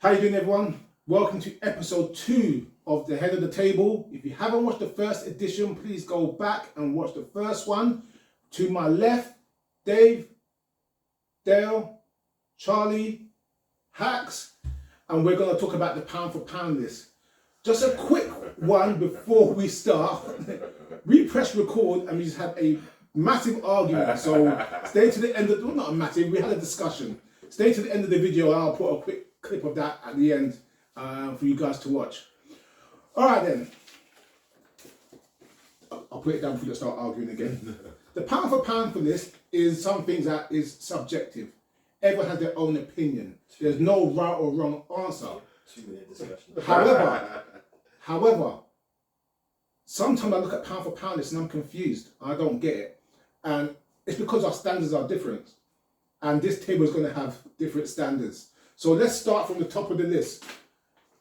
How you doing, everyone? Welcome to episode 2 of The Head of the Table. If you haven't watched the first edition, please go back and watch the first one. To my left, Dave, Dale, Charlie, Hacks, and we're going to talk about the pound for pound list. Just a quick one before we start. We pressed record and we just had a massive argument. So stay to the end of, well, not a massive, we had a discussion. Stay to the end of the video and I'll put a quick clip of that at the end for you guys to watch. All right then. I'll put it down before you start arguing again. The pound for pound for this is something that is subjective. Everyone has their own opinion. There's no right or wrong answer. 2-minute discussion. However, sometimes I look at pound for pound list and I'm confused. I don't get it. And it's because our standards are different. And this table is going to have different standards. So let's start from the top of the list.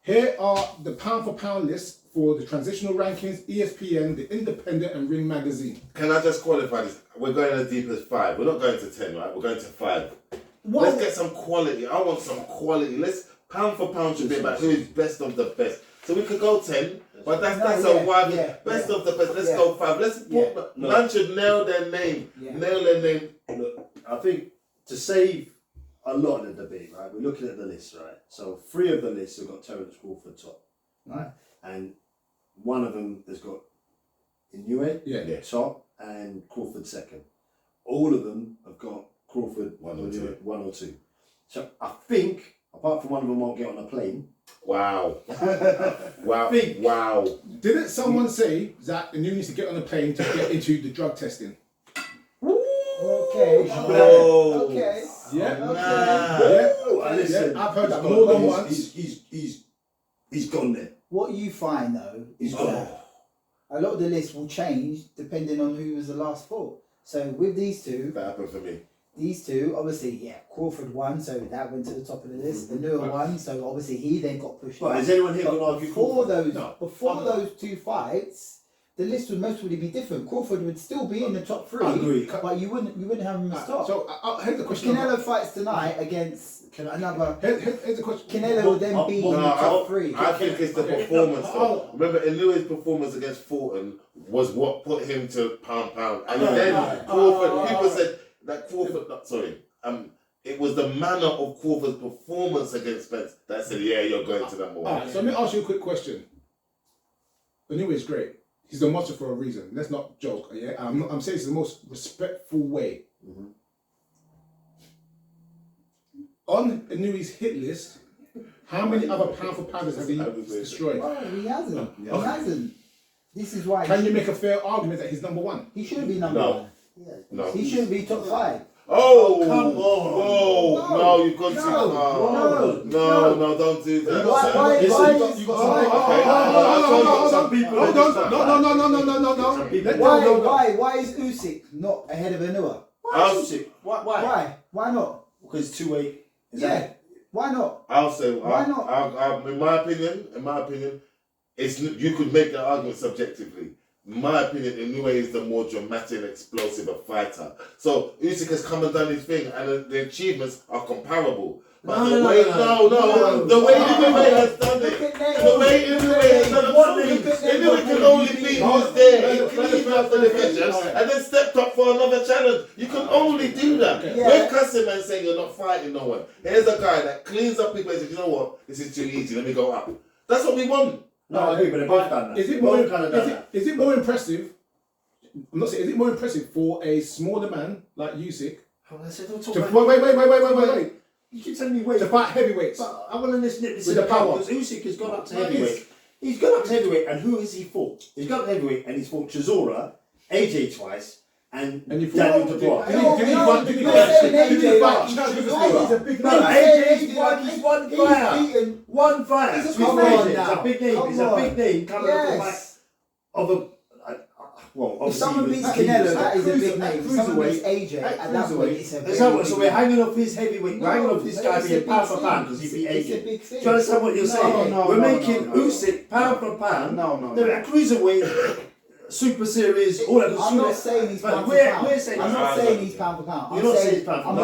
Here are the pound for pound lists for the transitional rankings, ESPN, the Independent and Ring Magazine. Can I just qualify this? We're going as deep as 5. We're not going to 10, right? We're going to 5. What? Let's get some quality. I want some quality. Let's pound for pound should be about who is best of the best. So we could go 10, but that's a wide best of the best. Let's go 5. Man should nail their name. Yeah. Nail their name. Look, I think to save a lot of the debate, right? We're looking at the list, right? So 3 of the lists have got Terence Crawford top, right? And one of them has got Inoue top and Crawford second. All of them have got Crawford 1 or 2. So I think, apart from one of them won't get on a plane. Wow. Wow. Didn't someone say that Inoue needs to get on a plane to get into the drug testing? Okay. Oh. Okay. Yeah. Listen, I've heard that more than once. He's gone there. What you find though is that a lot of the list will change depending on who was the last 4. So with these two, That happened for me. these two, obviously, Crawford won, so that went to the top of the list. The newer one, so obviously he then got pushed. But up. is anyone here But going to argue before Crawford? those 2 fights, the list would most probably be different. Crawford would still be in the top 3, I agree. but you wouldn't have him as top. So here's the question. Canelo fights tonight against another. Here's the question. Canelo will then be in the top 3. I think it's the performance though. Remember, Inouye's performance against Fulton was what put him to pound. And then Crawford, people said that Crawford, it was the manner of Crawford's performance against Spence that said, yeah, you're going to number 1. Alright, so let me ask you a quick question. Inoue is great. He's a monster for a reason. Let's not joke. Yeah, I'm saying it's the most respectful way. Mm-hmm. On Inouye's hit list, how many other pound for pounders has he destroyed? Oh, he hasn't. He hasn't. This is why. Can you make a fair argument that he's number 1? He shouldn't be number 1. No. He shouldn't be top 5. Oh, come on. No, you've gone too far. No, don't do that. Why is Usyk not ahead of Inoue? Why not? Because 2-8. Why not? I'll say, Why not? in my opinion, it's you could make the argument subjectively. In my opinion, Inoue is the more dramatic and explosive fighter. So Usyk has come and done his thing, and the achievements are comparable. But the way Inoue has done it, Inoue can only be who's there. He can leave after the finish and then stepped up for another challenge. You can only do that. We're cussing and saying you're not fighting no one. Here's a guy that cleans up people and says, you know what, this is too easy, let me go up. That's what we want. No, I agree, but they've both done that. Is it more impressive? I'm not saying. Is it more impressive for a smaller man like Usyk wait. You keep telling me wait. To fight heavyweights? But I want to listen to this with the power. because Usyk has gone up to heavyweight. He's gone up to heavyweight, and who has he fought? He's gone up to heavyweight, and he's fought Chisora, AJ twice, and Daniel Dubois. Did he fight? He's one fighter. One fighter. He's a big name. He's a big name coming off the back of a. If someone beats Canelo, that is a big name. If someone beats AJ, at that point, it's a big name. So we're hanging off his heavyweight. We're hanging off this guy being pound for pound because he beat AJ. Do you understand what you're saying? We're making Usyk pound for pound. They're at cruiserweight, super series, all that. I'm not saying he's pound for pound. I'm not saying he's pound for pound. You're not saying he's pound for pound.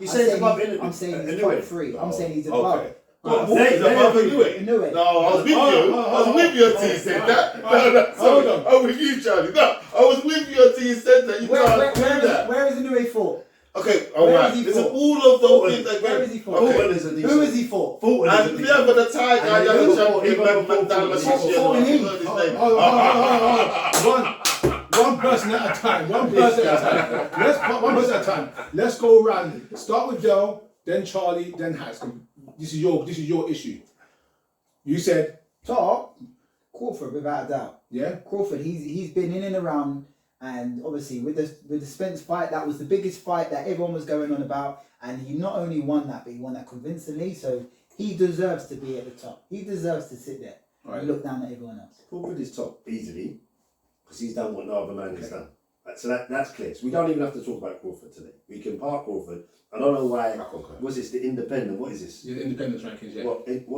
I'm saying he's above 3. I'm saying he's top 3. I'm saying he's above. What, Wolf is above Inoue? Inoue. No, I was with you. I was with you until you said that. No, sorry. Hold on. I'm with you, Charlie. No, I was with you until you said that. You can't do that. Where is Inoue for? Okay, Where alright. is he Listen, for? all of those things that Where is he for? Okay. Fulton is a decent. Who is he for? Fulton is a And decent. yeah, but the Tiger, And the other he champion, got McDonald, Fulton in. One person at a time. One person at a time. One person at a time. Let's go around. Start with Dell, then Charlie, then Hats. This is your issue. You said Top, Crawford without a doubt. yeah. Crawford, he's been in and around, and obviously with the Spence fight, that was the biggest fight that everyone was going on about, and he not only won that, but he won that convincingly. So he deserves to be at the top. He deserves to sit there Right. and look down at everyone else. Crawford is top easily because he's done what no other man has done. So that's clear. So we don't even have to talk about Crawford today. We can park Crawford. I don't know why. What's this? The Independent? What is this? The independence rankings, yeah. What? I think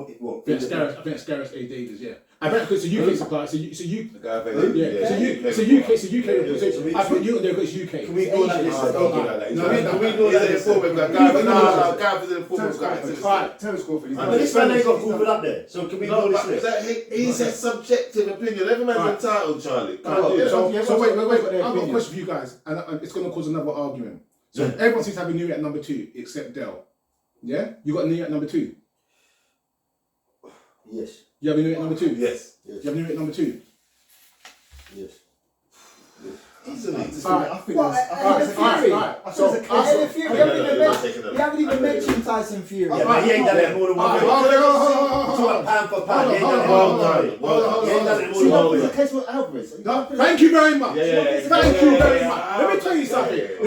Scaris A. Davis, yeah. I bet it's a UK supply. So you, The guy yeah. So UK. I put you on there because it's UK. Can we go like this? No, Can we go like this? Alright. Terence Crawford. But this man ain't got Crawford up there. So can we go this list? He's a subjective opinion. Every man's entitled, Charlie. So wait. I've got a question for you guys, and it's going to cause another argument. So everyone seems to have a new at number 2 except Dell. Yeah, you got a new at number 2. Yes. You have a new at number 2. Yes. You have a new at number 2. Yes. Easily. I think Well, there's- Alright. So You haven't even mentioned Tyson Fury. Yeah, but he ain't done it more than one minute. Talk pound for pound. He ain't done it more than one minute. He ain't done it more See, than that one was the minute. case with Alvarez. Thank you very much. Yeah. Thank you very much. Let me tell you something. Wait.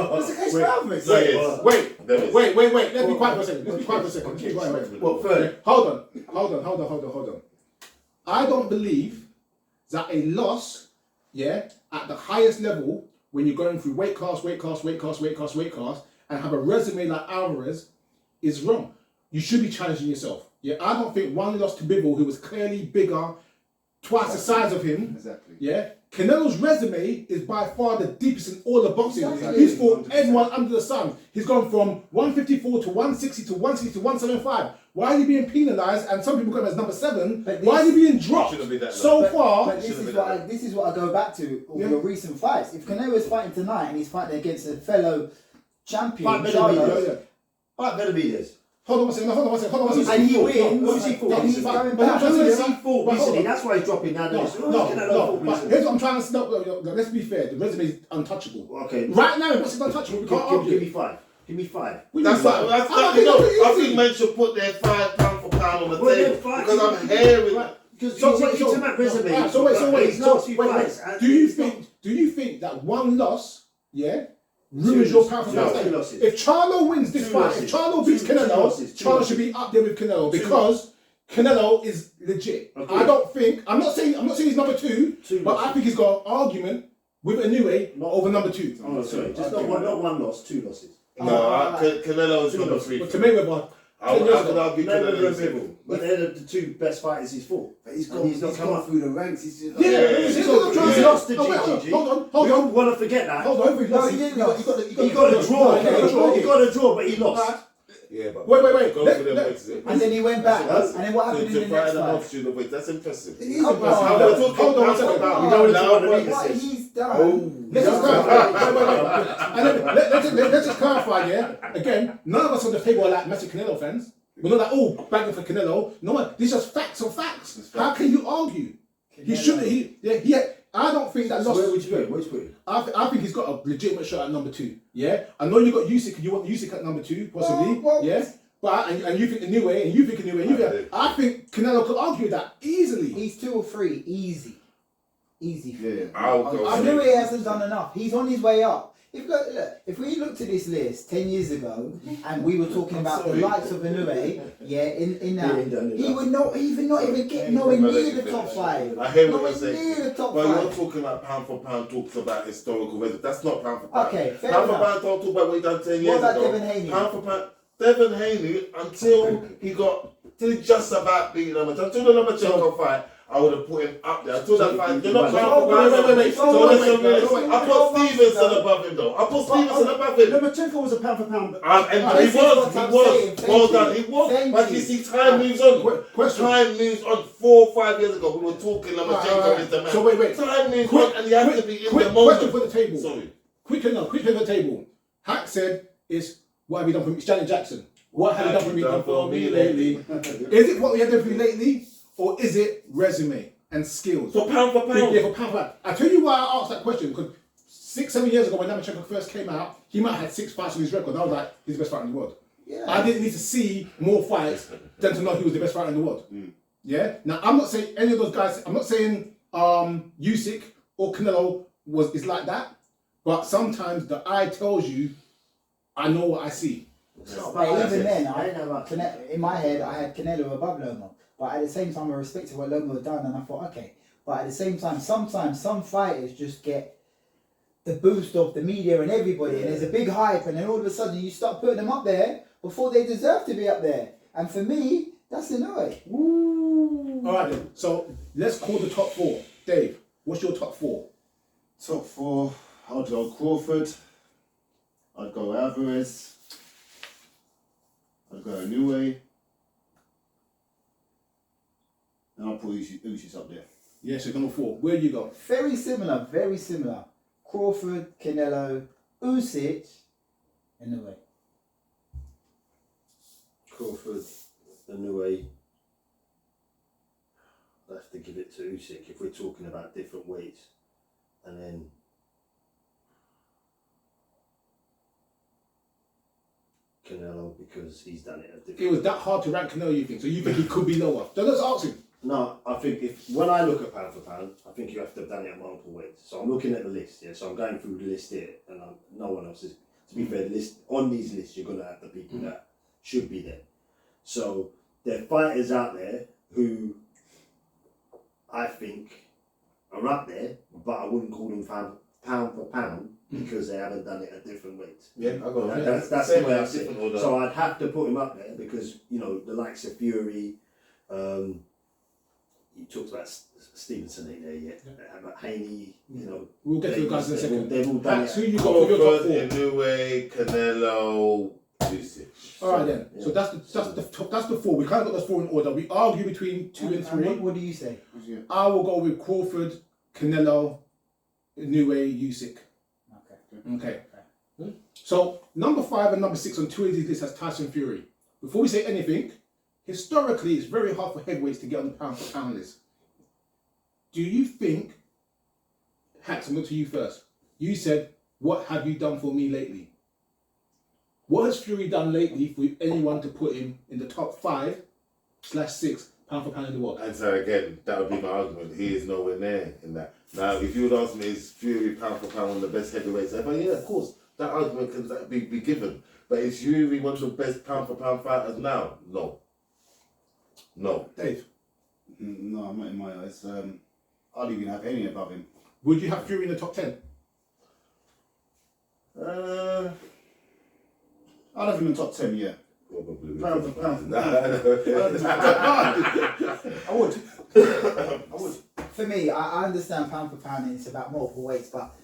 What's the case with Alvarez? Wait. Let's be quiet for a second. Keep quiet. What, third? Hold on. I don't believe that a loss, at the highest level, when you're going through weight class, and have a resume like Alvarez, is wrong. You should be challenging yourself. Yeah, I don't think one loss to Bivol, who was clearly bigger, twice the size of him. Exactly. Yeah, Canelo's resume is by far the deepest in all the boxing. Exactly. He's fought everyone under the sun. He's gone from 154 to 160 to 160 to 175. Why is he being penalised? And some people got him as number 7. But Why is he being dropped Shouldn't be that so low. far? But this is what I go back to all your recent fights. If Canelo is fighting tonight and he's fighting against a fellow champion, Fight Charlo, Benavidez. Hold on one second. And he wins. Who's he fought then he's recently? going But back. I'm Who trying to has say- he fought but hold recently? on. That's why he's dropping down the list. Who's Canelo fought No. But recently? here's what I'm trying to say. No, let's be fair. The resume is untouchable. Okay. Right now, it's untouchable. We can't Give argue. me 5. Give me 5. That's like, I think men should put their £5 for pound on the Well, table then five- because I'm hearing. Because So he's wait, talking about resume. Alright, so wait. He's lost few Wait. fights. Do you think that one loss, ruins your pound for No. pound? Two losses. If Charlo wins this Two fight, losses. if Charlo beats Two Canelo, losses. Two Charlo losses. should be up there with Canelo because Canelo is legit. Okay. I don't think. I'm not saying he's number 2, Two but I losses. think he's got an argument with Inoue over number 2. Oh, sorry. Just not one loss, 2 losses. No, Canelo is number 3. But to Mayweather, I could argue Mayweather Canelo and is Bivol. But they're the 2 best fighters he's fought. But he's And he's not come up. through the ranks. He's just He's lost to GGG. Hold We on. don't want to forget that. Hold on. No, he didn't lose. He got a draw. He got a draw, but he lost. Yeah, but Wait. Go Let- for them let- weights. And then he went back. And then what happened in the To fight next the fight? multitude of weights, that's impressive. It is Oh, impressive. How we're talking Hold on one pound for second. pound. We don't Now, want to what- read What this. he's done. Let's just clarify. Wait. And then let's just clarify, Again, none of us on the table are like massive Canelo fans. We're not like, banging for Canelo. No one. These are just facts on facts. How can you argue? He shouldn't. I don't think that So loss. where would you put him? Where would you put him? I think he's got a legitimate shot at number 2. Yeah, I know you got Usyk and you want Usyk at number 2 possibly. Well, yeah, but and you think Inoue and you think Inoue. I think Canelo could argue that easily. He's 2 or 3, easy. Yeah. I'll go. I know he hasn't done enough. He's on his way up. If we looked at this list 10 years ago and we were talking about the likes of Inoue, in that, he would not even get nowhere near the top 5. I hear what Nowhere you're saying. near the top But you're 5. talking about pound for pound, talks about historical record. That's not pound for pound. Okay, fair Pound for enough. pound don't talk about what he done 10 years What about ago. Devin Haney? Pound for pound. Devin Haney, until he just about beat Lomachenko, until the Lomachenko fight, I would have put him up there. Until that fight, you're not Wait, pound for wait, pound. wait, wait, So wait, let's wait, be realistic. wait, I put Stevenson above him though. I put Stevenson above him. Lomachenko was a pound for pound. And This is he what was. I'm Well saying. done. He was. Thank But you. you see, time moves on. Question. Time moves on. 4 or 5 years ago, we were talking Lomachenko is the man. So wait. Time moves on, and you have to be in quick the moment. question for the table. Sorry. Quick for the table. Hack said, "Is what have you done for me?" Janet Jackson. What have you done for me lately? Is it what we have done for you lately, or is it resume and skills? For pound for pound. Yeah, for pound for pound. I tell you why I asked that question, because 6-7 years ago when Lomachenko first came out, he might have had 6 fights on his record. I was like, he's the best fighter in the world. Yeah. I didn't need to see more fights than to know he was the best fighter in the world. Yeah. Now I'm not saying any of those guys. I'm not saying Usyk or Canelo is like that, but sometimes the eye tells you, I know what I see. But even then, in my head, I had Canelo above Loma. But at the same time, I respected what Loma had done, and I thought, okay. But at the same time, sometimes some fighters just get the boost of the media and everybody, and there's a big hype, and then all of a sudden you start putting them up there before they deserve to be up there. And for me, that's annoying. All right then. So let's call the top 4. Dave, what's your top 4? Top 4, I'd go Crawford. I'd go Alvarez. I'd go Inoue. And I'll put Usyk up there. Yeah, so number 4. Where do you go? Very similar, very similar. Crawford, Canelo, Usyk, in a way. Crawford, Inoue. I'd have to give it to Usyk if we're talking about different weights. And then Canelo, because he's done it at different. It was that hard to rank Canelo, you think? So you think he could be lower? So let's ask him. No, I think when I look at pound for pound, I think you have to have done it at multiple weights. So I'm looking at the list, yeah. So I'm going through the list here, and no one else is. To be fair, the list on these lists, you're gonna have the people that should be there. So there are fighters out there who I think are up there, but I wouldn't call them pound for pound because they haven't done it at different weights. Yeah, I got it. That's Same the way I way, see different it. order. So I'd have to put him up there because the likes of Fury. You talked about Stevenson in there, yeah. About Haney, We'll get to the guys in a second. They've all done Max, it. who you got for your top 4? Inoue, Canelo, Usyk. All right then. Yeah. So that's the 4. We kind of got those 4 in order. We argue between 2 and 3. What do you say? I will go with Crawford, Canelo, Inoue, Usyk. Okay. So number 5 and number 6 on 2 of these lists has Tyson Fury. Before we say anything, historically it's very hard for heavyweights to get on the pound for pound list. Do you think, Hats, I'm going to you first. You said, what have you done for me lately? What has Fury done lately for anyone to put him in the top 5/6 pound for pound in the world? And so again, that would be my argument. He is nowhere near in that. Now, if you would ask me, is Fury pound for pound one of the best heavyweights ever? Yeah, of course. That argument can be given. But is Fury one of the best pound for pound fighters now? No. Dave, No, not in my eyes. I don't even have any above him. would you have Fury in the top 10? I'd have him in the top 10, yeah. Probably. Pound for pound. I would. For me, I understand pound for pound and it's about multiple weights, but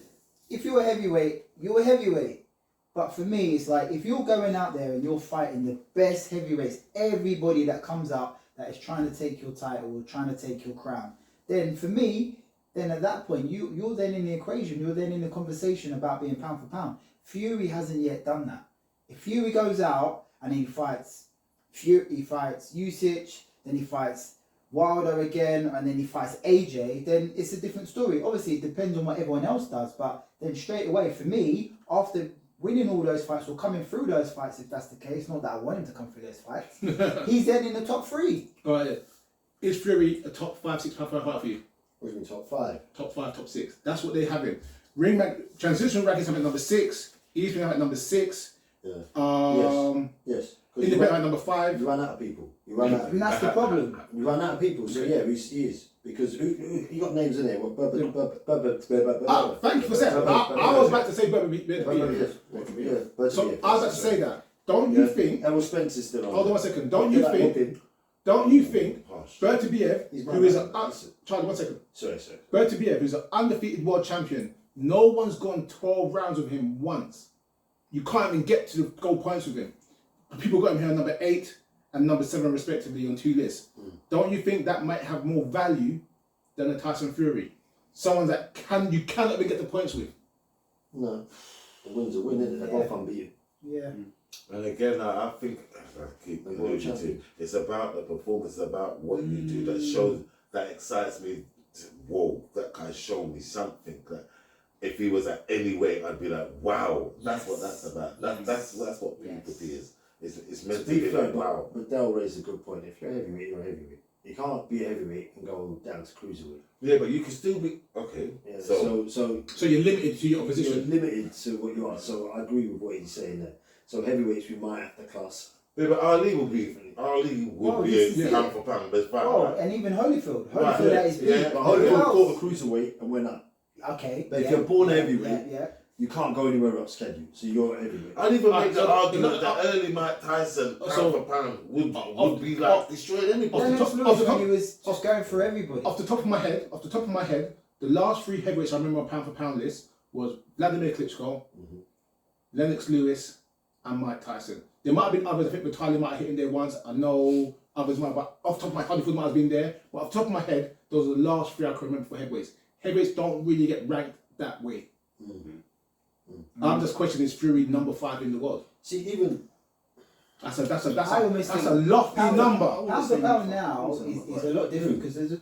if you're a heavyweight, you're a heavyweight. But for me, it's like if you're going out there and you're fighting the best heavyweights, everybody that comes out that is trying to take your title or trying to take your crown, then for me, then at that point, you're then in the equation, you're then in the conversation about being pound for pound. Fury hasn't yet done that. If Fury goes out and he fights Usyk, then he fights Wilder again, and then he fights AJ, then it's a different story. Obviously, it depends on what everyone else does, but then straight away, for me, after winning all those fights or coming through those fights, if that's the case, not that I want him to come through those fights, he's then in the top 3. All right. Is Fury a top 5/6 pound for pound fighter for you? What do you mean top 5? Top 5, top 6. That's what they have him. Ring transition rankings have at number 6. Eastman have at number 6. Yeah. Yes. Independent at number 5. You run out of people. You run out of And that's the problem. You run out of people. So yeah, he is. Because who you got names in there? What Thank you for saying that. I was about to say Bubba. So I was about to say that. Don't you think? Errol Spencer's still on. Hold on 1 second. Don't you think? Don't you think Harsh. Bertebiev, He's my who is man. Charlie, 1 second. Sorry. Bertebiev, who's an undefeated world champion, no one's gone 12 rounds with him once. You can't even get to the goal points with him. People got him here on number 8 and number 7 respectively on 2 lists. Don't you think that might have more value than a Tyson Fury? Someone that you cannot even get the points with. No, a win's a win, isn't it? They're both unbeaten. Yeah. And again, I think I keep alluding to it's about the performance, about what you do that shows, that excites me. Whoa, that guy showed me something. That if he was at any weight, I'd be like, wow, that's what that's about. That's what P4P is. It's meant to be like, wow. But Dale raised a good point. If you're a heavyweight, you're a heavyweight. You can't be a heavyweight and go down to cruiserweight. Yeah, but you can still be okay. Yeah, So So you're limited to your opposition. You're limited to what you are. So I agree with what he's saying there. So heavyweights, we might have to class. yeah, but Ali would be this is a it. pound for pound best fighter. Oh, right? and even Holyfield. Right, Holyfield at his peak. yeah. But Who Holyfield else? fought a cruiserweight and went up. Okay. But if you're born a heavyweight, yeah. you can't go anywhere else, can you? So you're a heavyweight. I'd even make the so- argument that early Mike Tyson pound So- for pound would be like destroying anybody. Off the Lennox top- off Lewis the top- when he was just going for everybody. Off the top of my head, the last 3 heavyweights I remember on pound for pound list was Vladimir Klitschko, Lennox Lewis, and Mike Tyson. There might have been others. I think Vitaly might have hit in there once. I know others might, but off the top of my head, Holyfield might have been there. But off the top of my head, those are the last 3 I can remember for heavyweights. Heavyweights don't really get ranked that way. I'm just questioning, is Fury number 5 in the world? See, even That's I almost a think lofty number. Pound for pound now is a lot different because there's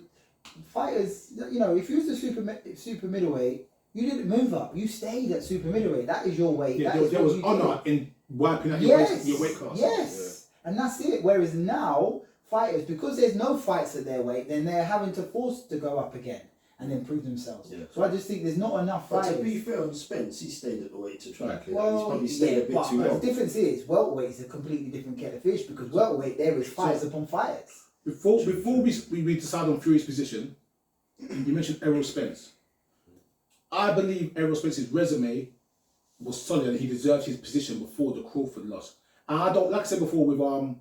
fighters. You know, if you was a super middleweight, you didn't move up. You stayed at super middleweight. That is your weight. Yeah, That is there what was you honour did. in wiping out Yes, your weight class. Yes, and that's it. Whereas now fighters, because there's no fights at their weight, then they're having to force to go up again and then prove themselves. Yeah. So I just think there's not enough but fighters. to be fair on Spence, he stayed at the weight to try and clear. Well, He's probably stayed a bit but too the long. difference is welterweight is a completely different kettle of fish because welterweight there is fighters upon fighters. Before we decide on Fury's position, you mentioned Errol Spence. I believe Errol Spence's resume was solid and he deserved his position before the Crawford loss. And I don't, like I said before with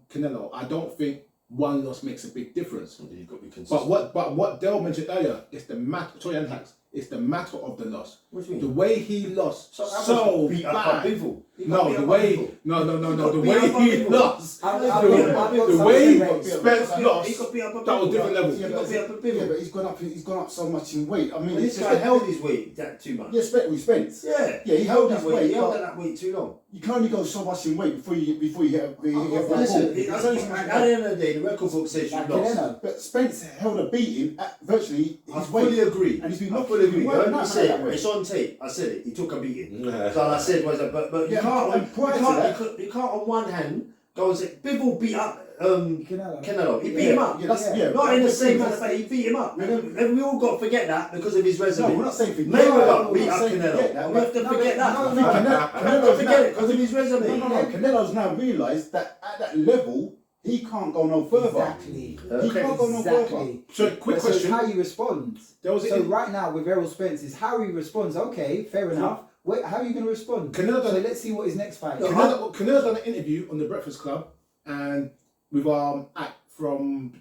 Canelo, I don't think one loss makes a big difference. You've got to be consistent. But what Dale mentioned earlier is the matter. Sorry, Anhax. It's the matter of the loss. What do you The mean? way he lost So so beat up by bad. people. He got No, beat the up by way people. no, the got way beat up by he people. lost. I've The got way way Spence lost. He got beat up by That was people. different level. He got beat up by Yeah, people. but he's gone up so much in weight. I mean, This guy held his weight that too much. Yeah, Spence. Yeah, Yeah, he held that his weight. weight, He held but- that weight too long. You can only go so much in weight before you hit a Listen, ball. at the end of the day, the record book says you Like lost. Canelo. But Spence held a beating at virtually I his weight. fully agree. And he's been I knocked fully agree. he You weren't heard me knocked say that it. way. It's on tape. I said it. He took a beating. Yeah. So all I said was that, but you Yeah, can't. and prior to that- You can't on one hand go and say Bivol beat up Canelo. Canelo. He beat Yeah, him up. yeah, that's- yeah. Not in the same That's- manner, but he beat him up. And we all got to forget that because of his No, resume. we're not saying for Mayweather beat we're up not saying Canelo. forget that, We have to but- forget that. No, We have to Canelo's forget now- it because of his resume. No, Canelo's now realised that at that level, he can't go no further. Exactly. He can't go no further. Exactly. So quick So it's question. how you respond. There was So right now with Errol Spence is how he responds. Okay, fair enough. Wait, how are you going to respond? Canelo So done- let's see what his next fight is. Canelo done an interview on the Breakfast Club and with Act from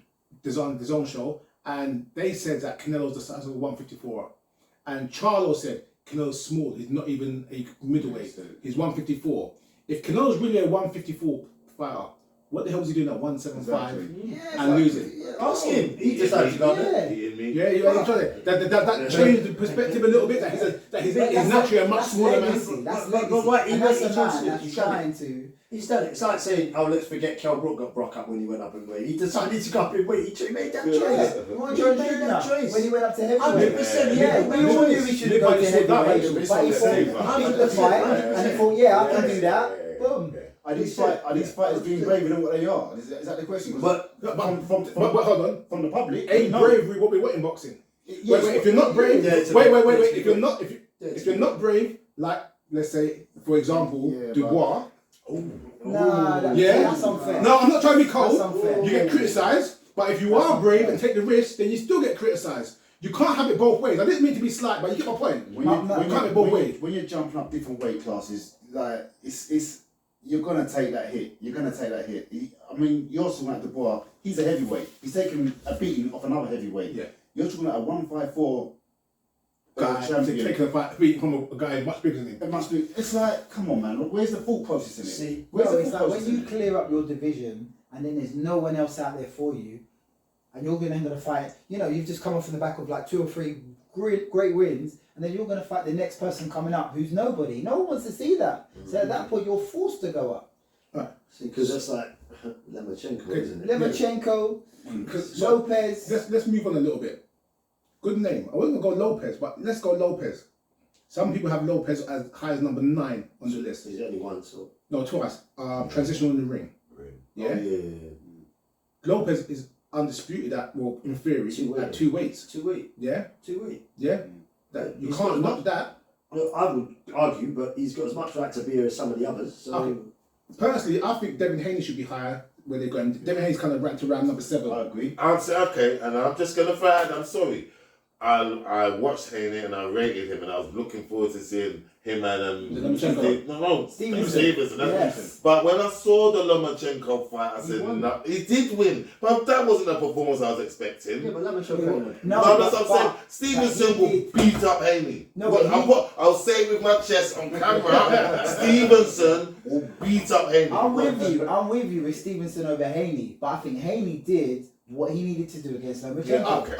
the Zone show, and they said that Canelo's the size of a 154, and Charlo said Canelo's small. He's not even a middleweight. He's 154. If Canelo's really a 154 fighter, what the hell was he doing at 175 and losing? Ask him. He decided to go there. Yeah. Hitting me. Yeah, that changed the perspective a little bit. That he's naturally a much smaller man. That's But legacy. what he And that's went- a man he that's chose it. trying to. He's done it. It's like saying, "Oh, let's forget Kell Brook got Brock up when he went up in weight." He decided to go up in weight. He made that choice. Ron He Jones made that Jr. choice. when he went up to 100%, heavyweight. yeah. Yeah, we all knew he should go to heavyweight, but he thought he picked the fight and he thought, yeah, I can do that. Boom. Are these fighters being braver than what they are? Is that the question? But But from hold on. from the public, Ain't no. bravery what we want in boxing. Yes, Wait, if you're not brave, Yeah, it's a- wait. it's If you're not brave, like let's say, for example, Yeah, Dubois. Nah, Yeah. that's unfair. No, I'm not trying to be cold. That's unfair. You get criticised, but if you are brave and take the risk, then you still get criticised. You can't have it both ways. I didn't mean to be slight, but you get my point. When You can't have it both ways. when you're jumping up different weight classes, like it's you're gonna take that hit. You're gonna take that hit. I mean, you're talking about Dubois. He's a heavyweight. He's taking a beating off another heavyweight. Yeah. You're talking about a 154 Guy champion. taking a fight beat from a guy much bigger than him. It must be. It's like, come on, man. Where's the thought process in it? See, Where's Well, the it's thought like process when in you it? clear up your division and then there's no one else out there for you, and you're going to fight. You know, you've just come off from the back of like 2 or 3 great wins, and then you're going to fight the next person coming up who's nobody. No one wants to see that. So at that point, you're forced to go up. see, because that's like Lomachenko, isn't it? Lomachenko, Because Lopez. let's move on a little bit. Good name. I wasn't gonna go Lopez, but let's go Lopez. Some people have Lopez as high as number 9 on the list. He's only one, so. No, twice. Transitional in the ring. Yeah. Oh, yeah. Lopez is undisputed at, well, in theory, 2 weight. at 2 weights. 2 weight. Yeah. 2 weight. Yeah. That, you He's can't got knock that. Look, I would argue, but he's got as much right to be here as some of the others. So. Okay. Personally, I think Devin Haney should be higher where they're going. Devin Haney's kind of ranked around number 7. I agree. I'd say, okay, and I'm just going to throw out, I'm sorry. I watched Haney and I rated him, and I was looking forward to seeing him and Lomachenko. Stevenson. Yes. But when I saw the Lomachenko fight, I said, no, he did win, but that wasn't the performance I was expecting. Yeah, but Lomachenko. No, That's what I'm saying. Stevenson he will did. beat up Haney. No, Well, but I'll say it with my chest on camera. Stevenson will beat up Haney. I'm with you with Stevenson over Haney, but I think Haney did what he needed to do against Lomachenko. Yeah, okay.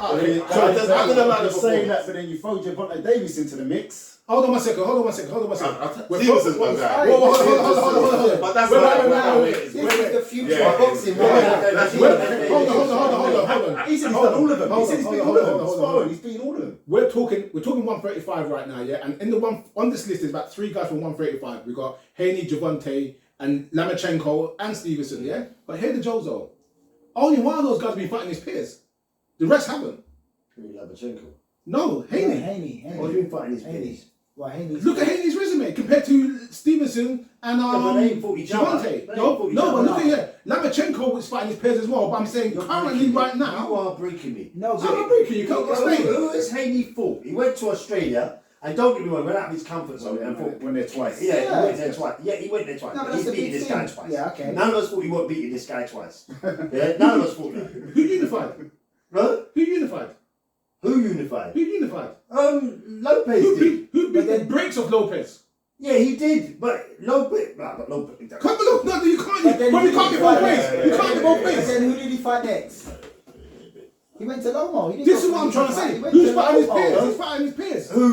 So I just- I'm gonna like the You're saying that, performance. but then you throw Javante Davis into the mix. Hold on one second. Stevenson's my guy. Hold on. But that's Wait, not wait, This is the future Yeah, of boxing. yeah, Hold on. He's done all of them. He said he's beaten all of them. Hold Spot on. on, he's beaten all of them. We're talking 135 right now, yeah. And in the one on this list is about 3 guys from 135. We got Haney, Javante, and Lomachenko and Stevenson, yeah. But here's the Jozo. Only one of those guys been fighting his peers. The rest haven't. Lomachenko. No, Yeah, Haney. Haney. What do you mean fighting his Haney. peers? Well, Haney's Look at Haney's resume compared to Stevenson and but they ain't fought each other. Javante. They ain't No, fought each but other. look at here. Lomachenko was fighting his peers as well. But I'm saying You're currently breaking me. right now. You are breaking me. no, I'm not breaking you. Can't explain. Who has Haney fought? He went to Australia, and don't get me wrong, went out of his comfort zone and fought. When they're twice. Yeah, Yeah. he went there twice. Yeah, he went there twice. No, but but he's that's the beating big this guy thing. twice. Yeah, okay. None of us thought he weren't beating this guy twice. Yeah, none of us thought that. Who unified? Huh? Who unified? Who unified? Who unified? Lopez Who did. beat the But then- breaks of Lopez? Yeah, he did. But Lopez. Nah, but Lopez. Come on, no, you can't. But then Well, you who can't did get both he ways. fight? You can't get both And ways. then who did he fight next? He went to Lomo. He didn't This go is what I'm to trying to Lomo. say. He went Who's to fighting his Lomo. peers? He's fighting his peers. Who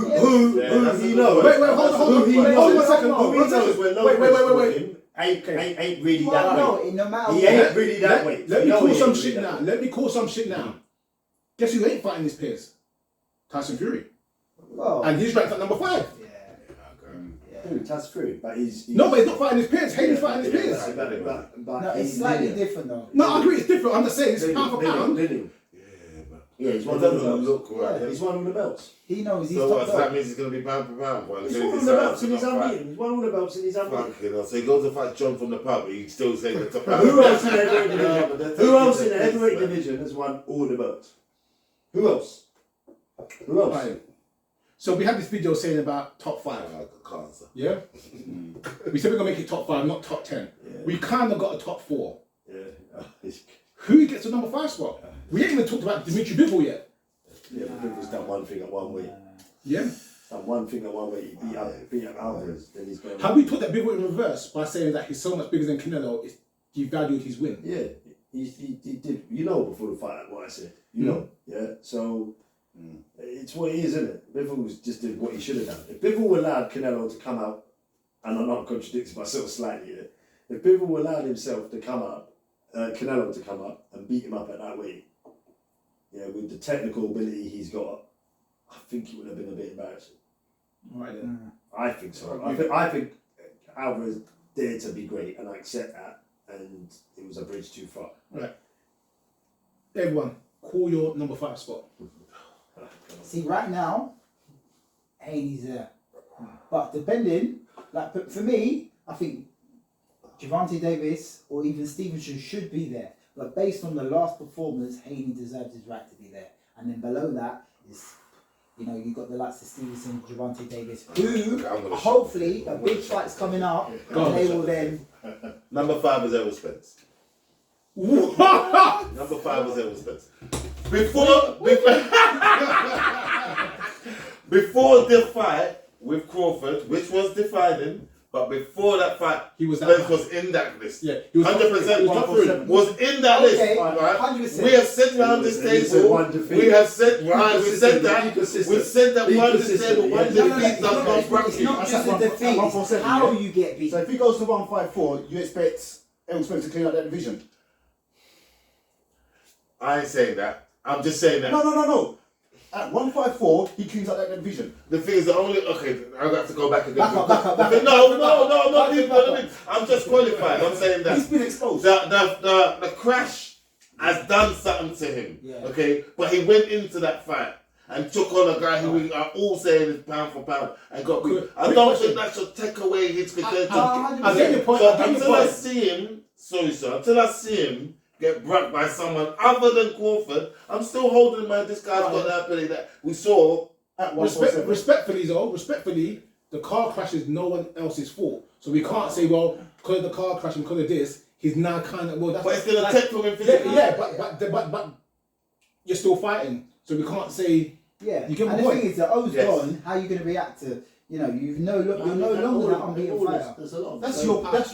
that's he a knows? good Wait, hold on. Who he Hold on knows? one second. Who he One knows second. when Wait. Lopez fought him ain't really Well, that no, way. no matter He what. ain't really that way. Let me No, call he some ain't shit really now. that way. Let me call some shit now. Guess who ain't fighting his peers? Tyson Fury. Well, And he's ranked at number 5. Dude, that's true. But he's No, but he's not fighting his peers. Hayden's fighting his peers. But no, it's he's slightly linear. different though. No, I agree. It's different. I'm just saying it's pound for Linear, pound. linear. Yeah, he's It won all the doesn't belts. look right. Yeah. He's won all the belts. He knows he's So top what, so that dog. means he's going to be pound for pound? Well, He's as soon won as all the he belts and he's decides to not unbeaten. He's won all the belts and he's fight. unbeaten. Fucking hell. So he goes to fight John from the pub, but he's still saying the top. Who else in the heavyweight Yeah, but division? they're Who else in taking the the heavyweight piss, man. division has won all the belts? Who else? Who else? Right. So we had this video saying about top 5. I can't answer. Yeah? We said we're going to make it top 5, not top 10. Yeah. We kind of got a top 4. Yeah. Who gets the number 5 spot? We ain't even talked about Dimitri Bivol yet. Yeah, but Bivol's done one thing at one weight. Yeah? Done one thing at one weight. He beat up Alvarez. Then he's going. Have we put that Bivol in reverse by saying that he's so much bigger than Canelo, it's devalued his win? Yeah, he did. You know before the fight what I said. You know. Yeah. So it's what it is, isn't it? Bivol just did what he should have done. If Bivol allowed Canelo to come out, and I'm not contradicting myself slightly here, if Bivol allowed himself to come up, Canelo to come up and beat him up at that weight, yeah, with the technical ability he's got, I think it would have been a bit embarrassing. Right then. I think so. I think Alvarez dared to be great, and I accept that. And it was a bridge too far. Right. Everyone, call your number 5 spot. See, right now, Haney's there. But depending, like for me, I think Javante Davis or even Stevenson should be there. But based on the last performance, Haney deserves his right to be there. And then below that is You know, you got the likes of Stevenson, Javante Davis, who I'm gonna hopefully a big fight's coming up, and they will then. Number 5 is Errol Spence. What? Number 5 was Errol Spence. Before the fight with Crawford, which was defining, but before that fight, He was that Spence high. was in that list. Yeah, he was 100% top three. was in that list. Okay, Right? 100%. We have said around this table. We have said we said that. We said that one this table, one defeat does not rank It's not That's just at a defeat, it's 147, how yeah? you get beat. So if he goes to 154, you expect Errol Spence to clean up that division? I ain't saying that. I'm just saying that. No. At 154, he cleans up that division. The thing is, the only I'll have to go back again. Back up. No. I'm just qualifying. I'm saying that He's been exposed. the crash has done something to him. Yeah. Okay, but he went into that fight and took on a guy who we are all saying is pound for pound and got beat. I don't think that should take away his credentials. I get your point. So I get your until I point. see him, until I see him get brucked by someone other than Crawford, I'm still holding my. This guy's got that ability that we saw. At 147. Respectfully, the car crash is no one else's fault. So we can't say, well, because of the car crash and because of this, he's now kind of But it's still a take from him physically. but you're still fighting. So we can't say. Yeah, You get my and the point? thing is, the O's Yes. gone. How are you going to react to? You know, you're no longer that unbeaten fighter. There's a lot of That's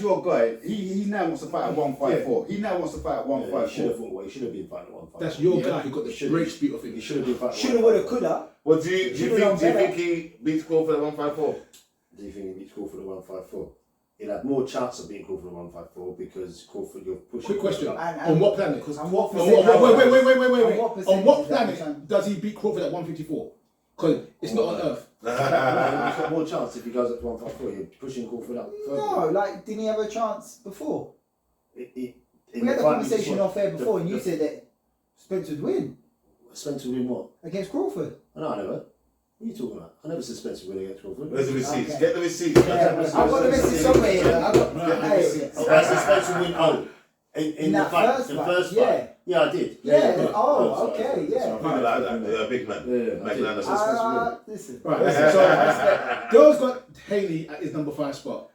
your guy. He now wants to fight at 154. He now wants to fight at He should have 154. fought. Well, he should have been fighting at 154. That's your Yeah. guy who got the Should- great speed of He him. should have been fighting. Shoulda, woulda, coulda. Well, do you Should've done better. think he beats Crawford at 154? Do you think he beats Crawford at 154? He'll have more chance of beating Crawford at 154 because Crawford, you're pushing. Quick question: Crawford up. on what planet? And what Wait. percentage- On what percentage is that planet percent? does he beat Crawford at 154? Because it's not on Earth. He's got more chance if he goes up to 154. You're pushing Crawford up. No, like didn't he have a chance before? We We had a conversation off air before, and you said that Spence would win Spencer would win what? against Crawford. No, I never. What are you talking about? I never said Spencer would win against Crawford. Where's the receipts? Okay. Get the receipts. Yeah, I've got the message somewhere here. I've got. Hey, I said Spencer would win. Oh, in the that fight, first the fight, first yeah. fight. Yeah, I did. Yeah. Oh, sorry, okay. sorry, Yeah. sorry. People like that. They're a big man. Yeah, I did. Magnanimous. Listen. Right. Listen, so Girl's got Haley at his number 5 spot.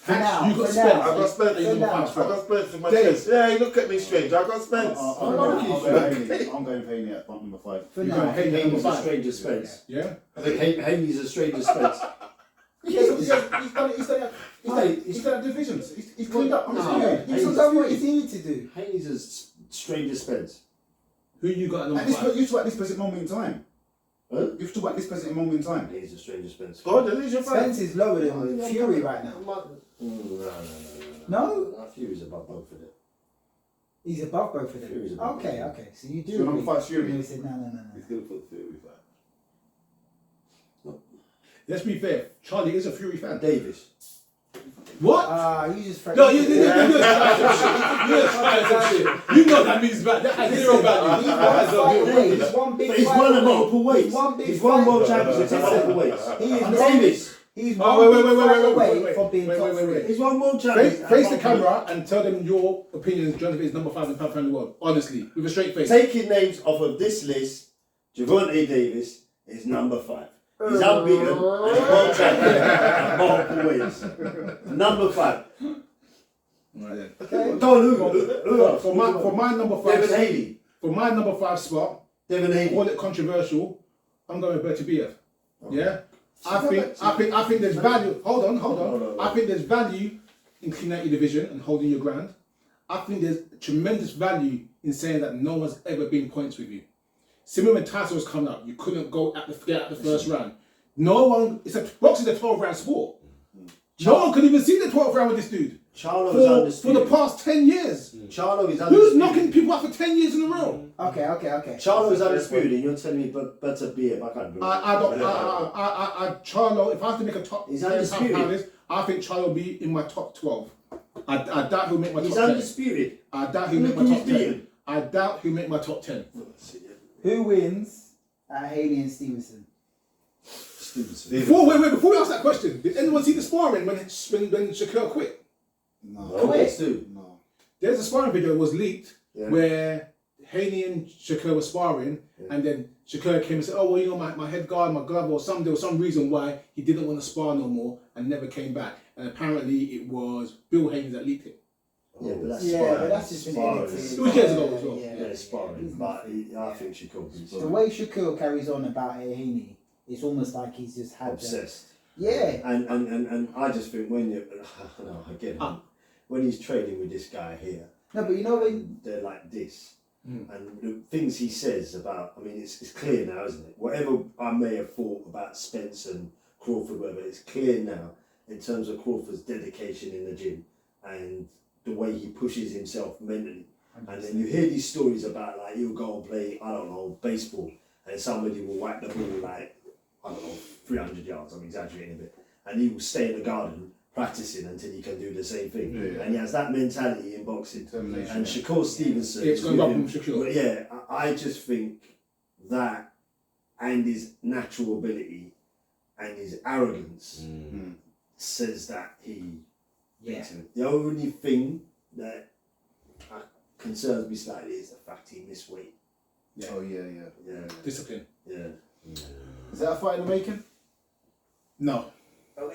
For now, you got for Spence. now. I got Spence. at his number 5 I spot. got Spence in my Dave. chest. Yeah, you look at me strange. I got Spence. I'm going Haney at number 5. For You now. got Haley at number Haynes a 5. stranger Spence. Yeah. I think Haynes a stranger Spence. He's done divisions. He's cleaned up. I'm No. telling you. He's done what he needed to do. Haynes is stranger Spence. Who you got at number At this, 5? you talk at this present moment in time. Huh? You have to talk at this present moment in time. Haynes a stranger Spence. Go on, then leave your fight. Spence is lower than Fury right now. No. No? Fury's above both of them. He's above both of Fury's them. above Okay, both. okay. So you do. So number agree. 5's Fury. You said no. He's going to put Fury fight. Let's be fair. Charlie is a Fury fan. Davis. What? You just. No, you're trying some shit. You know that means that has zero value. That has zero value. He's one big. But he's fight won at away. multiple weights. He's one big. He's won fight world away. championships at multiple weights. He is And one- Davis. He's Oh, one wait, big wait, fight wait, away wait, from being wait, top wait, three. wait. He's won world championships. Face the camera and tell them your opinions. Jonathan is number 5 in pound for the world. Honestly, with a straight face. Taking names off of this list, Javante Davis is number 5. He's unbeaten and world champion at multiple weights. Number 5. Right then. Okay. Go on, who else? For my number 5 Devin spot, Haley. for my number 5 spot, Devin Haley. call it controversial. I'm going with Bertie BF. Yeah. I think there's value. Hold on. I think there's value in cleaning out your division and holding your ground. I think there's tremendous value in saying that no one's ever been points with you. Similar when Tyson was coming up, you couldn't get out the first round. No one. Boxing is a 12-round sport. No one could even see the 12th round with this dude. Charlo is For undisputed. the past 10 years. Charlo is undisputed. Who's knocking people out for 10 years in a row? Okay. Charlo is undisputed, and you're telling me better beer. I can't do it. Charlo, if I have to make a top He's 10 undisputed. pound list, I think Charlo will be in my top 12. I doubt he'll make my He's top 10. undisputed. I doubt he'll Look make my who top he's 10. beaten. I doubt he'll make my top 10. Who wins at Haley and Stevenson? Before we ask that question, did anyone see the sparring when Shakur quit? No. Let's do. No. There's a sparring video that was leaked Yeah. where Haney and Shakur were sparring, and then Shakur came and said, "Oh well, you know, my head guard, my glove, or there was some reason why he didn't want to spar no more and never came back." And apparently it was Bill Haynes that leaked it. Yeah, but that's Yeah, sparring. but that's just been Sparring. edited. It was years ago as well. Yeah, it's sparring. But I think she could be The way Shakur carries on about Heaney, it's almost like he's just had obsessed. Yeah. And I just think when you, no, again, when he's trading with this guy here, No, but you know when they're like this. And the things he says about, I mean, it's clear now, isn't it? Whatever I may have thought about Spence and Crawford, whatever, it's clear now in terms of Crawford's dedication in the gym and the way he pushes himself mentally. And then you hear these stories about, like, he'll go and play, I don't know, baseball, and somebody will whack the ball, like, I don't know, 300 yards, I'm exaggerating a bit, and he will stay in the garden practicing until he can do the same thing. Yeah. And he has that mentality in boxing. And Shakur Stevenson, Yeah, it's going up from Shakur. but yeah, I just think that and his natural ability and his arrogance says that he beats him. The only thing that concerns me slightly is the fact he missed weight. Yeah. Oh yeah. Discipline. Yeah. Is that a fight in the making? No,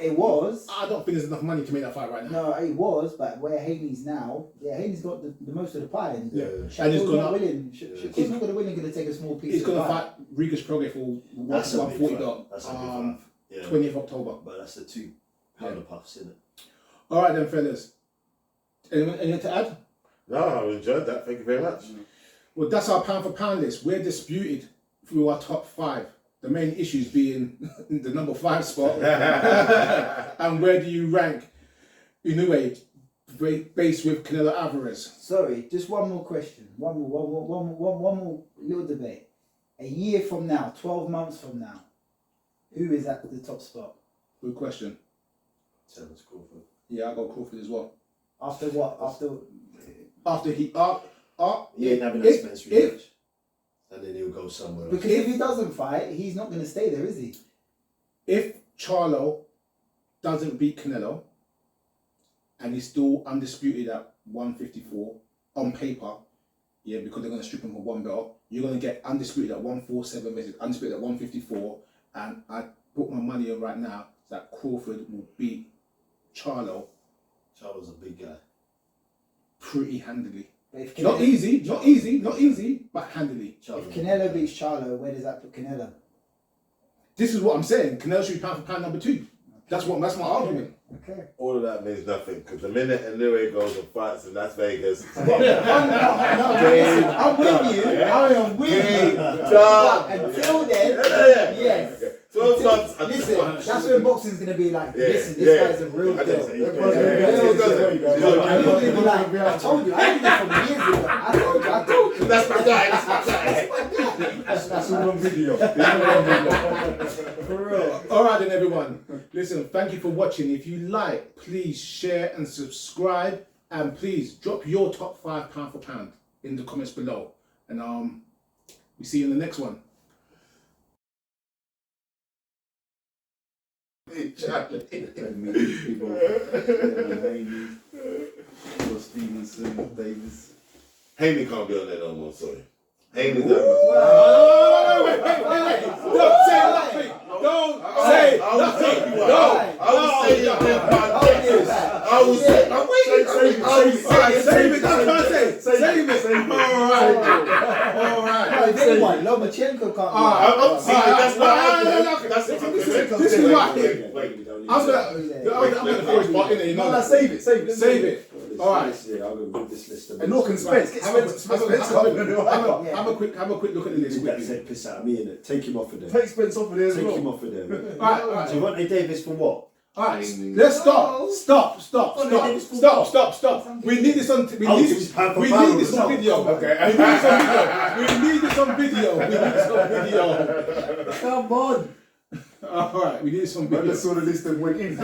it was. I don't think there's enough money to make that fight right now. No, it was, but where Haney's now, Haney's got the most of the pie. And Yeah. Shakur's And he's not gonna- willing. Shakur's not going to win. He's going to take a small piece He's of going the to pie. fight Rigas Progress for That's a big 140 fight. belt. That's a big fight. Yeah. 20th October. But that's the 2 powder puffs, isn't it? All right then, fellas. Anything to add? No, I enjoyed that. Thank you very much. Well, that's our pound for pound list. We're disputed through our top 5. The main issues being the number 5 spot and where do you rank Inoue based with Canelo Alvarez. Sorry, just one more question. One more little debate. A year from now, 12 months from now, who is at the top spot? Good question. Terence Crawford. Yeah, I got Crawford as well. After what? After he He ain't having that Spence rematch. And then he'll go somewhere else. Because if he doesn't fight, he's not going to stay there, is he? if Charlo doesn't beat Canelo and he's still undisputed at 154 on paper, yeah, because they're going to strip him for 1 belt, you're going to get undisputed at 147 versus undisputed at 154, and I put my money on right now that Crawford will beat Charlo Charlo's a big guy. pretty handily. If Not easy, but handily. Charlo. If Canelo beats Charlo, where does that put Canelo? This is what I'm saying. Canelo should be pound for pound number 2. That's my argument. Okay. All of that means nothing because the minute Inoue goes and fights in Las Vegas, I'm with you. I am with you. But until then, yes. 12 months. Listen, that's when boxing's gonna be like, listen, this yeah. guy's a real I deal. didn't say Real it. deal. Yeah. I'm not gonna be like, I told you, I did it from years ago. I told you. That's my guy. That's all on video. For real. All right then, everyone. Listen, thank you for watching. If you like, please share and subscribe, and please drop your top 5 pound for pound in the comments below. And we see you in the next one. Stevenson, Davis. Haney can't be on there no more, sorry. Haney's Wait. Don't say nothing. Don't say nothing. I will say it in podcast. I will say it. I'm waiting. Save it. That's what I say. Save it. All right. If anyone, Lomachenko can't That's what This is what. Wait. I'm gonna force part in it. You know that. Save it. Save it. All right. Yeah, I'll go with this list. And look, and Spence. Get Spence. Have a quick look at the list. That said piss out of me, innit? Take him off of there. Take Spence off of there as Take him well. off of there. All right. Do you want a Davis for what? Alright, let's stop. We need this on video. Okay. We need this on video. Come on! Alright, we need this on When video. they saw the list and went in.